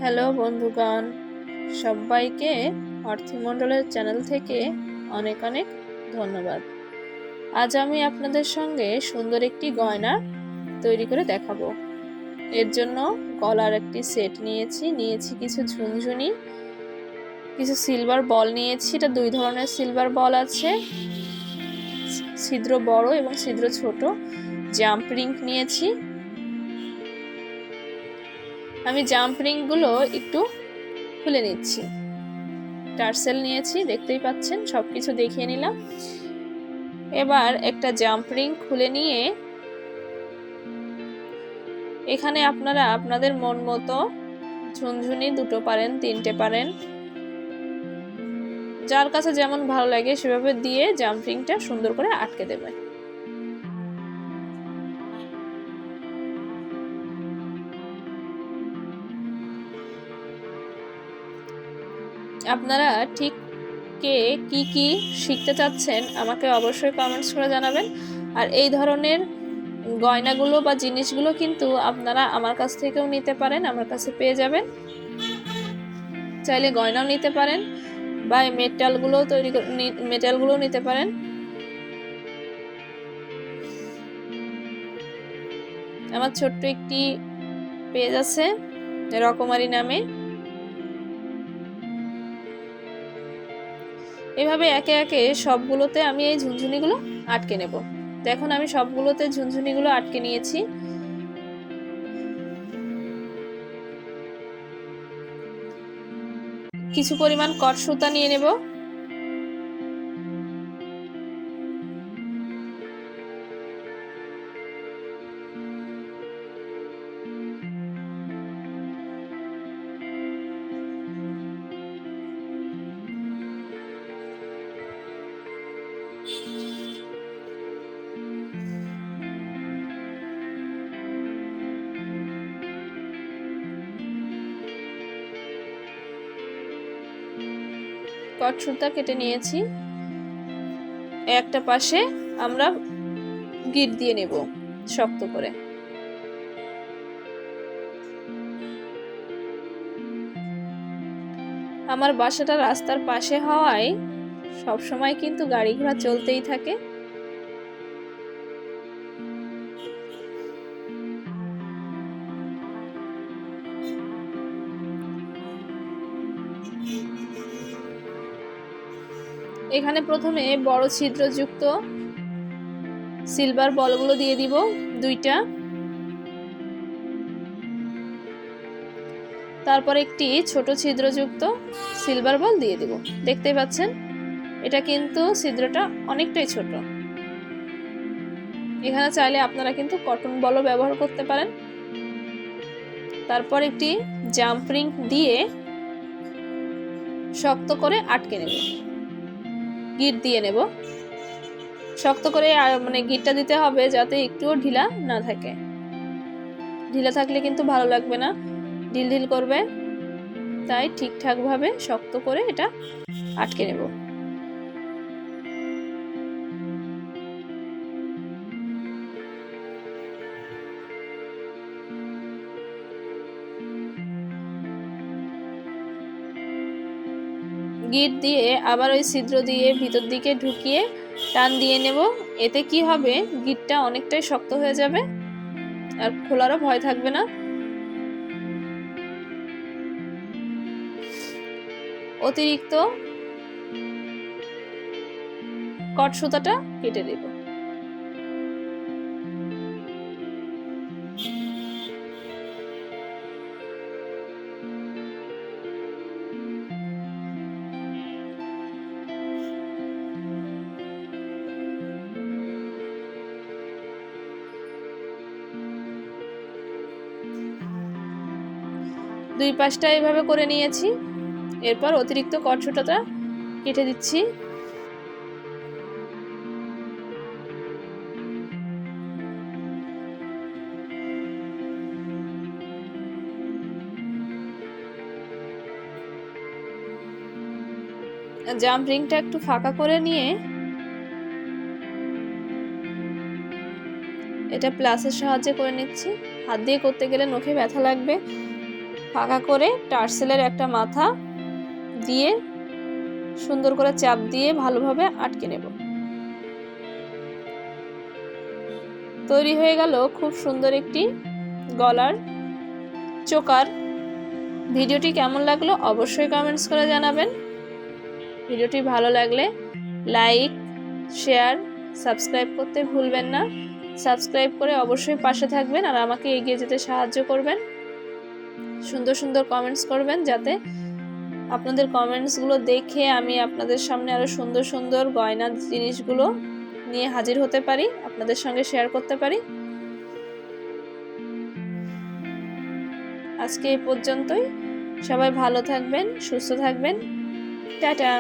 Hello বন্ধুগণ, সবাইকে অর্থমণ্ডলের channel থেকে অনেক অনেক ধন্যবাদ। আজ আমি আপনাদের সঙ্গে সুন্দর একটি গয়না তৈরি করে দেখাবো। এর জন্য গলার একটি সেট নিয়েছি কিছু ঝুনঝুনি, কিছু সিলভার বল নিয়েছি। এটা দুই ধরনের সিলভার বল আছে, ছিদ্র বড় এবং ছিদ্র ছোট। জাম্প রিং নিয়েছি। আমি জাম্প রিংগুলো একটু খুলে নিচ্ছি। টার্সেল নিয়েছি, দেখতেই পাচ্ছেন, সবকিছু দেখিয়ে নিলাম। এবার একটা জাম্প রিং খুলে নিয়ে এখানে আপনারা আপনাদের মন মতো ঝুনঝুনি দুটো পারেন, তিনটে পারেন, যার কাছে যেমন ভালো লাগে সেভাবে দিয়ে জাম্প রিংটা সুন্দর করে আটকে দেবেন। আপনারা ঠিক কে কি শিখতে চাচ্ছেন আমাকে অবশ্যই কমেন্টস করে জানাবেন। আর এই ধরনের গয়নাগুলো বা জিনিসগুলো কিন্তু আপনারা আমার কাছ থেকেও নিতে পারেন, আমার কাছে পেয়ে যাবেন। চাইলে গয়নাও নিতে পারেন বা মেটালগুলো নিতে পারেন। আমার ছোট্ট একটি পেজ আছে রকমারি নামে। এভাবে একে একে সবগুলোতে আমি এই ঝুনঝুনিগুলো আটকে নেব। দেখুন, আমি সবগুলোতে ঝুনঝুনিগুলো আটকে নিয়েছি। কিছু পরিমাণ কট সুতা নিয়ে নেব। কট সুতা কেটে নিয়েছি। একটা পাশে আমরা গিট দিয়ে নেব শক্ত করে। আমার বাসাটা রাস্তার পাশে হওয়ায় সবসময় কিন্তু গাড়ি ঘোড়া চলতেই থাকে। এখানে প্রথমে বড় ছিদ্রযুক্ত সিলভার বলগুলো দিয়ে দিব দুইটা। তারপর একটি ছোট ছিদ্রযুক্ত সিলভার বল দিয়ে দিব। দেখতেই পাচ্ছেন, এটা কিন্তু ছিদ্রটা অনেকটাই ছোট। এখানে চাইলে আপনারা কিন্তু কটন বলও ব্যবহার করতে পারেন। তারপর একটি জাম্প রিং দিয়ে শক্ত করে আটকে নেব, গিট দিয়ে নেব। শক্ত করে গিটটা দিতে হবে যাতে একটুও ঢিলা না থাকে। ঢিলা থাকলে কিন্তু ভালো লাগবে না, ঢিল ঢিল করবে। তাই ঠিকঠাক ভাবে শক্ত করে এটা আটকে নেব। গিট দিয়ে আবার ওই ছিদ্র দিয়ে ভিতর দিকে ঢুকিয়ে টান দিয়ে নেব। এতে কি হবে, গিটটা অনেকটাই শক্ত হয়ে যাবে আর খোলারও ভয় থাকবে না। অতিরিক্ত কট সুতাটা কেটে দেব। দুই পাশটা এইভাবে করে নিয়েছি। এরপর অতিরিক্ত কট সুতাটা কেটে দিচ্ছি। জাম্প রিংটা একটু ফাঁকা করে নিয়ে এটা প্লাসের সাহায্যে করে নিচ্ছি। হাত দিয়ে করতে গেলে নখে ব্যথা লাগবে, ফাঁকা করে টার্সেলের একটা মাথা দিয়ে সুন্দর করে চাপ দিয়ে ভালোভাবে আটকে নেব। তৈরি হয়ে গেল খুব সুন্দর একটি গলার চোকার। ভিডিওটি কেমন লাগলো অবশ্যই কমেন্টস করে জানাবেন। ভিডিওটি ভালো লাগলে লাইক, শেয়ার, সাবস্ক্রাইব করতে ভুলবেন না। সাবস্ক্রাইব করে অবশ্যই পাশে থাকবেন আর আমাকে এগিয়ে যেতে সাহায্য করবেন। সুন্দর সুন্দর কমেন্টস করবেন যাতে আপনাদের কমেন্টসগুলো দেখে আমি আপনাদের সামনে আরো সুন্দর সুন্দর গয়নার জিনিসগুলো নিয়ে হাজির হতে পারি, আপনাদের সঙ্গে শেয়ার করতে পারি। আজকে এই পর্যন্তই। সবাই ভালো থাকবেন, সুস্থ থাকবেন। টাটা।